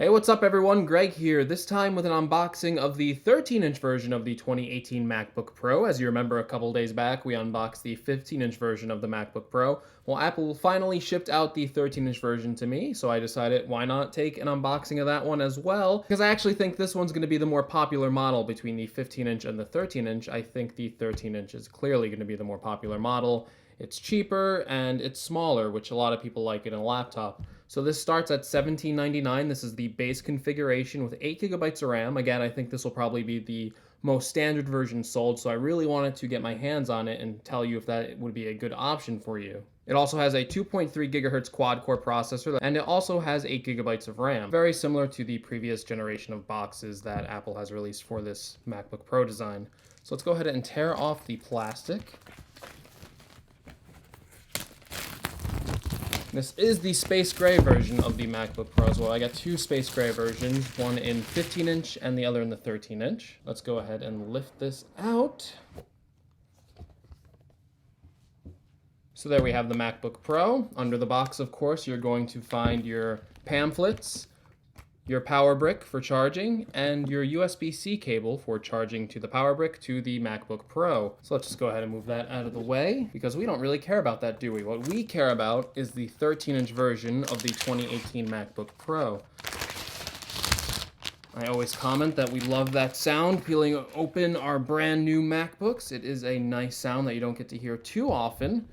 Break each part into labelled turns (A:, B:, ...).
A: Hey, what's up everyone? Greg here, this time with an unboxing of the 13-inch version of the 2018 MacBook Pro. As you remember, a couple days back, we unboxed the 15-inch version of the MacBook Pro. Well, Apple finally shipped out the 13-inch version to me, so I decided why not take an unboxing of that one as well, because I actually think this one's going to be the more popular model between the 15-inch and the 13-inch. I think the 13-inch is clearly going to be the more popular model. It's cheaper and it's smaller, which a lot of people like in a laptop. So this starts at $17.99. This is the base configuration with 8 gigabytes of RAM. Again, I think this will probably be the most standard version sold, so I really wanted to get my hands on it and tell you if that would be a good option for you. It also has a 2.3 gigahertz quad-core processor, and it also has 8 gigabytes of RAM, very similar to the previous generation of boxes that Apple has released for this MacBook Pro design. So let's go ahead and tear off the plastic. This is the space gray version of the MacBook Pro as well. I got two space gray versions, one in 15-inch and the other in the 13-inch. Let's go ahead and lift this out. So there we have the MacBook Pro. Under the box, of course, you're going to find your pamphlets, your power brick for charging, and your USB-C cable for charging to the power brick to the MacBook Pro. So let's just go ahead and move that out of the way, because we don't really care about that, do we? What we care about is the 13-inch version of the 2018 MacBook Pro. I always comment that we love that sound, peeling open our brand new MacBooks. It is a nice sound that you don't get to hear too often.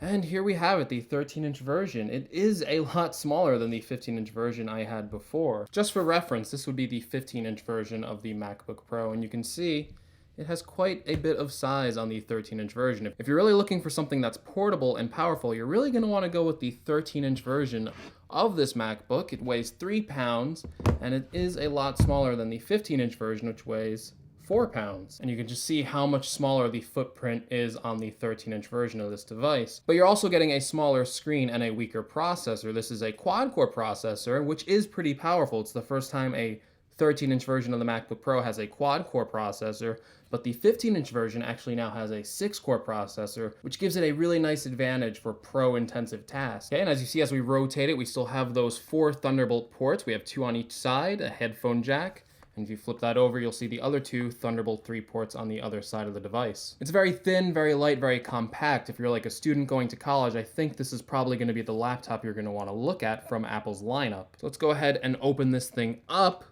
A: And here we have it, the 13-inch version. It is a lot smaller than the 15-inch version I had before. Just for reference, this would be the 15-inch version of the MacBook Pro, and you can see it has quite a bit of size on the 13-inch version. If you're really looking for something that's portable and powerful, you're really going to want to go with the 13-inch version of this MacBook. It weighs 3 pounds, and it is a lot smaller than the 15-inch version, which weighs 4 pounds. And you can just see how much smaller the footprint is on the 13-inch version of this device. But you're also getting a smaller screen and a weaker processor. This is a quad-core processor, which is pretty powerful. It's the first time a 13-inch version of the MacBook Pro has a quad-core processor, but the 15-inch version actually now has a 6-core processor, which gives it a really nice advantage for pro-intensive tasks. Okay, and as you see, as we rotate it, we still have those 4 Thunderbolt ports. We have 2 on each side, a headphone jack, and if you flip that over, you'll see the other 2 Thunderbolt 3 ports on the other side of the device. It's very thin, very light, very compact. If you're like a student going to college, I think this is probably going to be the laptop you're going to want to look at from Apple's lineup. So let's go ahead and open this thing up.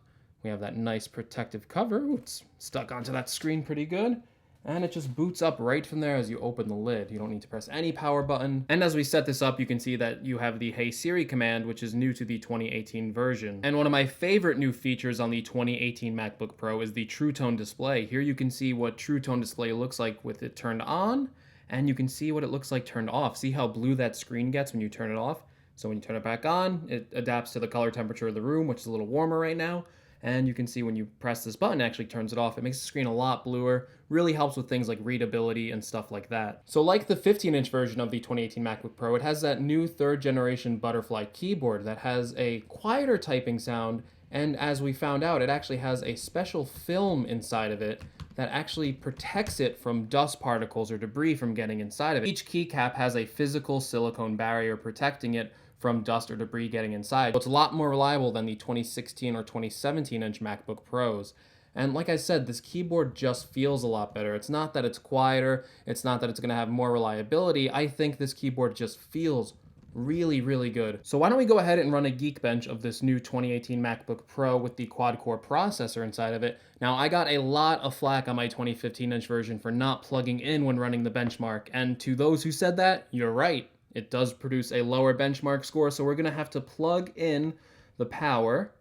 A: We have that nice protective cover. Ooh, it's stuck onto that screen pretty good. And it just boots up right from there as you open the lid. You don't need to press any power button. And as we set this up, you can see that you have the Hey Siri command, which is new to the 2018 version. And one of my favorite new features on the 2018 MacBook Pro is the True Tone display. Here you can see what True Tone display looks like with it turned on, and you can see what it looks like turned off. See how blue that screen gets when you turn it off? So when you turn it back on, it adapts to the color temperature of the room, which is a little warmer right now. And you can see when you press this button, it actually turns it off. It makes the screen a lot bluer, really helps with things like readability and stuff like that. So like the 15-inch version of the 2018 MacBook Pro, it has that new 3rd generation butterfly keyboard that has a quieter typing sound, and as we found out, it actually has a special film inside of it that actually protects it from dust particles or debris from getting inside of it. Each keycap has a physical silicone barrier protecting it from dust or debris getting inside. So it's a lot more reliable than the 2016 or 2017-inch MacBook Pros. And like I said, this keyboard just feels a lot better. It's not that it's quieter, it's not that it's gonna have more reliability. I think this keyboard just feels really, really good. So why don't we go ahead and run a Geekbench of this new 2018 MacBook Pro with the quad-core processor inside of it. Now, I got a lot of flack on my 2015-inch version for not plugging in when running the benchmark, and to those who said that, you're right. It does produce a lower benchmark score, so we're going to have to plug in the power,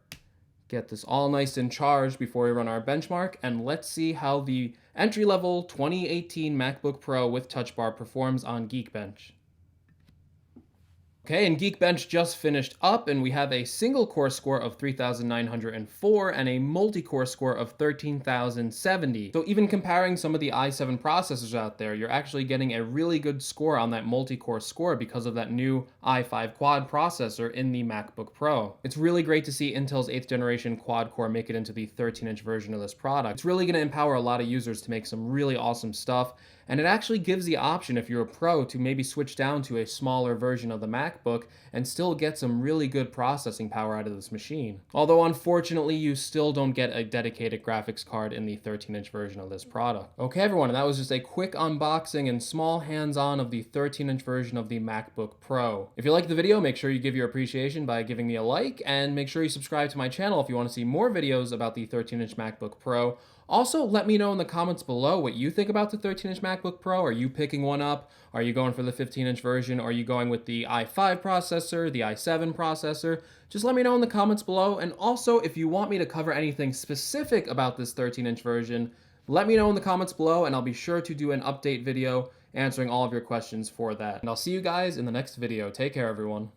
A: get this all nice and charged before we run our benchmark, and let's see how the entry-level 2018 MacBook Pro with Touch Bar performs on Geekbench. Okay, and Geekbench just finished up, and we have a single core score of 3,904 and a multi-core score of 13,070. So even comparing some of the i7 processors out there, you're actually getting a really good score on that multi-core score because of that new i5 quad processor in the MacBook Pro. It's really great to see Intel's 8th generation quad core make it into the 13-inch version of this product. It's really going to empower a lot of users to make some really awesome stuff. And it actually gives the option, if you're a pro, to maybe switch down to a smaller version of the MacBook and still get some really good processing power out of this machine. Although unfortunately, you still don't get a dedicated graphics card in the 13-inch version of this product. Okay everyone, and that was just a quick unboxing and small hands-on of the 13-inch version of the MacBook Pro. If you liked the video, make sure you give your appreciation by giving me a like, and make sure you subscribe to my channel if you want to see more videos about the 13-inch MacBook Pro. Also, let me know in the comments below what you think about the 13-inch MacBook Pro. Are you picking one up? Are you going for the 15-inch version? Are you going with the i5 processor, the i7 processor? Just let me know in the comments below. And also, if you want me to cover anything specific about this 13-inch version, let me know in the comments below, and I'll be sure to do an update video answering all of your questions for that. And I'll see you guys in the next video. Take care, everyone.